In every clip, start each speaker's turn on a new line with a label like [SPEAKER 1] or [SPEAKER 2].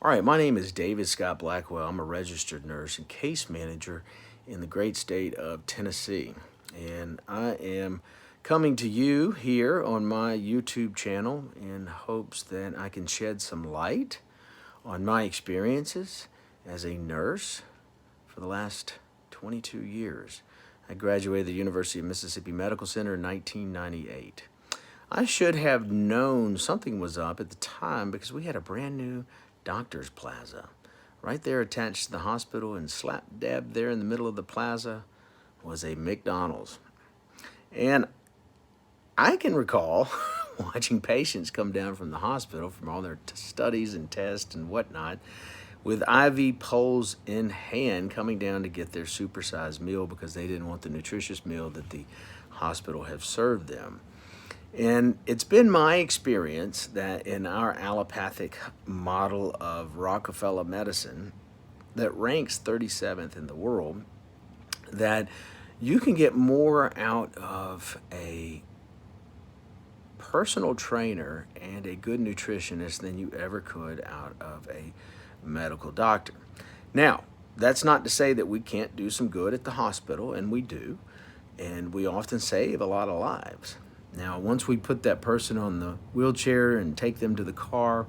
[SPEAKER 1] All right, my name is David Scott Blackwell. I'm a registered nurse and case manager in the great state of Tennessee. And I am coming to you here on my YouTube channel in hopes that I can shed some light on my experiences as a nurse for the last 22 years. I graduated the University of Mississippi Medical Center in 1998. I should have known something was up at the time because we had a brand new Doctor's Plaza right there attached to the hospital, and slap dab there in the middle of the plaza was a McDonald's. And I can recall watching patients come down from the hospital from all their studies and tests and whatnot with IV poles in hand coming down to get their supersized meal because they didn't want the nutritious meal that the hospital had served them. And it's been my experience that in our allopathic model of Rockefeller medicine that ranks 37th in the world, that you can get more out of a personal trainer and a good nutritionist than you ever could out of a medical doctor. Now, that's not to say that we can't do some good at the hospital, and we do, and we often save a lot of lives. Now, once we put that person on the wheelchair and take them to the car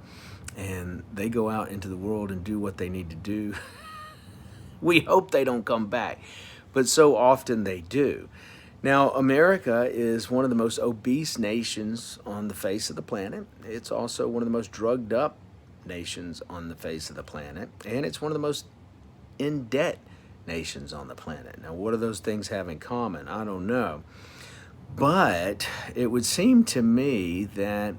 [SPEAKER 1] and they go out into the world and do what they need to do, we hope they don't come back, but so often they do. Now, America is one of the most obese nations on the face of the planet. It's also one of the most drugged up nations on the face of the planet, and it's one of the most in debt nations on the planet. Now, what do those things have in common? I don't know. But it would seem to me that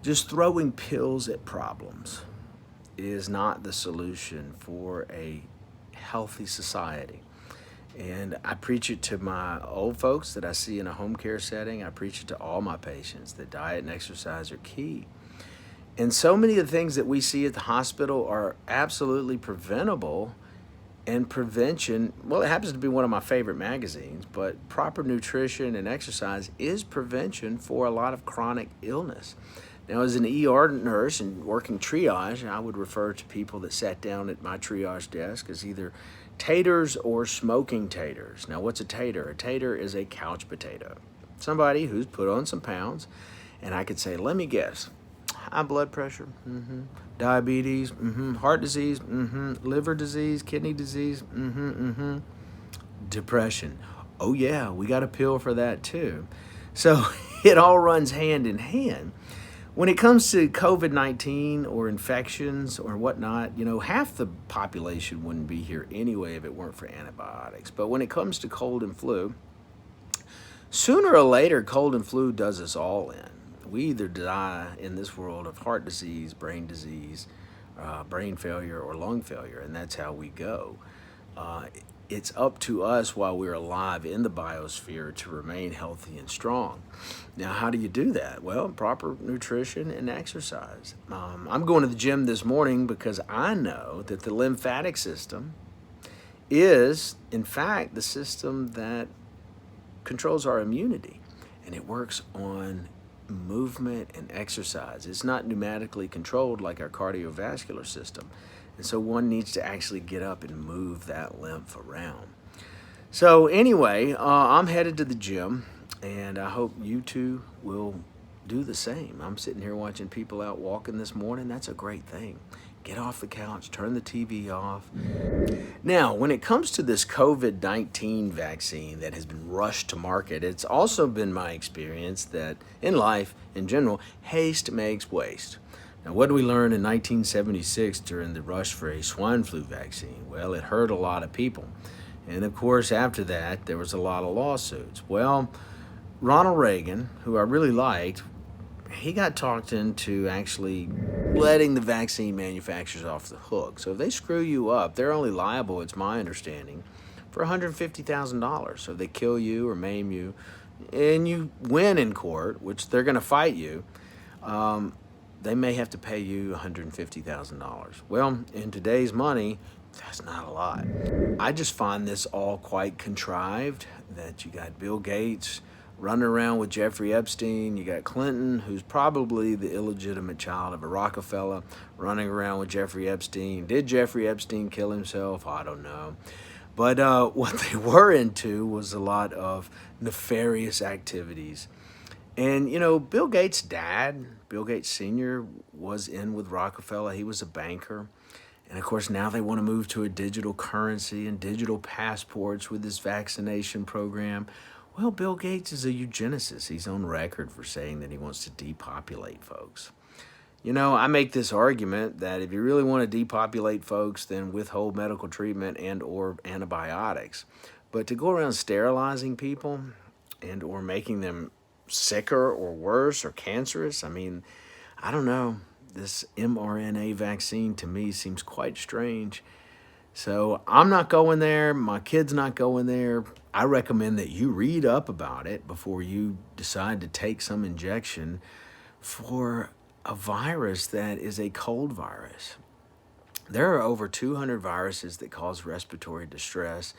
[SPEAKER 1] just throwing pills at problems is not the solution for a healthy society. And I preach it to my old folks that I see in a home care setting. I preach it to all my patients that diet and exercise are key. And so many of the things that we see at the hospital are absolutely preventable. And prevention, well, it happens to be one of my favorite magazines, but proper nutrition and exercise is prevention for a lot of chronic illness. Now, as an ER nurse and working triage, I would refer to people that sat down at my triage desk as either taters or smoking taters. Now, what's a tater? A tater is a couch potato. Somebody who's put on some pounds, and I could say, let me guess, high blood pressure, diabetes, heart disease, liver disease, kidney disease, depression. Oh yeah, we got a pill for that too. So it all runs hand in hand. When it comes to COVID-19 or infections or whatnot, half the population wouldn't be here anyway if it weren't for antibiotics. But when it comes to cold and flu, sooner or later, cold and flu does us all in. We either die in this world of heart disease, brain failure, or lung failure, and that's how we go. It's up to us while we're alive in the biosphere to remain healthy and strong. Now, how do you do that? Well, proper nutrition and exercise. I'm going to the gym this morning because I know that the lymphatic system is, in fact, the system that controls our immunity, and it works on movement and exercise. It's not pneumatically controlled like our cardiovascular system. And so one needs to actually get up and move that lymph around. So anyway, I'm headed to the gym, and I hope you too will do the same. I'm sitting here watching people out walking this morning. That's a great thing. Get off the couch, turn the TV off. Now, when it comes to this COVID-19 vaccine that has been rushed to market, it's also been my experience that in life, in general, haste makes waste. Now, what did we learn in 1976 during the rush for a swine flu vaccine? Well, it hurt a lot of people. And of course, after that, there was a lot of lawsuits. Well, Ronald Reagan, who I really liked, he got talked into actually letting the vaccine manufacturers off the hook. So if they screw you up, they're only liable, it's my understanding, for $150,000. So if they kill you or maim you, and you win in court, which they're going to fight you, they may have to pay you $150,000. Well, in today's money, that's not a lot. I just find this all quite contrived, that you got Bill Gates running around with Jeffrey Epstein. You got Clinton, who's probably the illegitimate child of a Rockefeller, running around with Jeffrey Epstein. Did Jeffrey Epstein kill himself? I don't know. But what they were into was a lot of nefarious activities. And, Bill Gates' dad, Bill Gates Sr., was in with Rockefeller. He was a banker. And of course, now they want to move to a digital currency and digital passports with this vaccination program. Well, Bill Gates is a eugenicist. He's on record for saying that he wants to depopulate folks. I make this argument that if you really want to depopulate folks, then withhold medical treatment and or antibiotics. But to go around sterilizing people and or making them sicker or worse or cancerous, I don't know. This mRNA vaccine to me seems quite strange. So I'm not going there. My kid's not going there. I recommend that you read up about it before you decide to take some injection for a virus that is a cold virus. There are over 200 viruses that cause respiratory distress.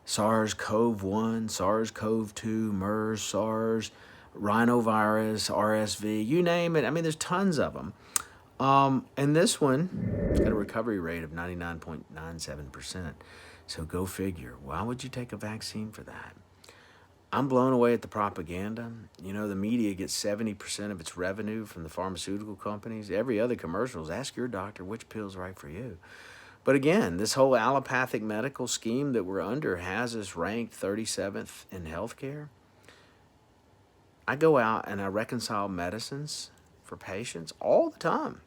[SPEAKER 1] SARS-CoV-1, SARS-CoV-2, MERS, SARS, rhinovirus, RSV, you name it. There's tons of them. And this one got a recovery rate of 99.97%. So go figure. Why would you take a vaccine for that? I'm blown away at the propaganda. The media gets 70% of its revenue from the pharmaceutical companies. Every other commercial is ask your doctor which pill's right for you. But again, this whole allopathic medical scheme that we're under has us ranked 37th in healthcare. I go out and I reconcile medicines for patients all the time.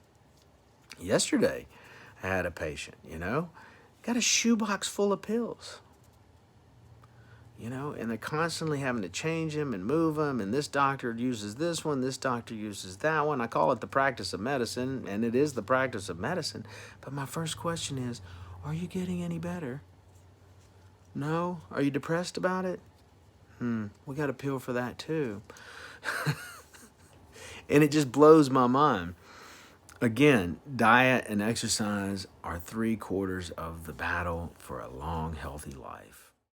[SPEAKER 1] Yesterday, I had a patient, got a shoebox full of pills. And they're constantly having to change them and move them, and this doctor uses this one, this doctor uses that one. I call it the practice of medicine, and it is the practice of medicine. But my first question is, are you getting any better? No? Are you depressed about it? We got a pill for that too. And it just blows my mind. Again, diet and exercise are 3/4 of the battle for a long, healthy life.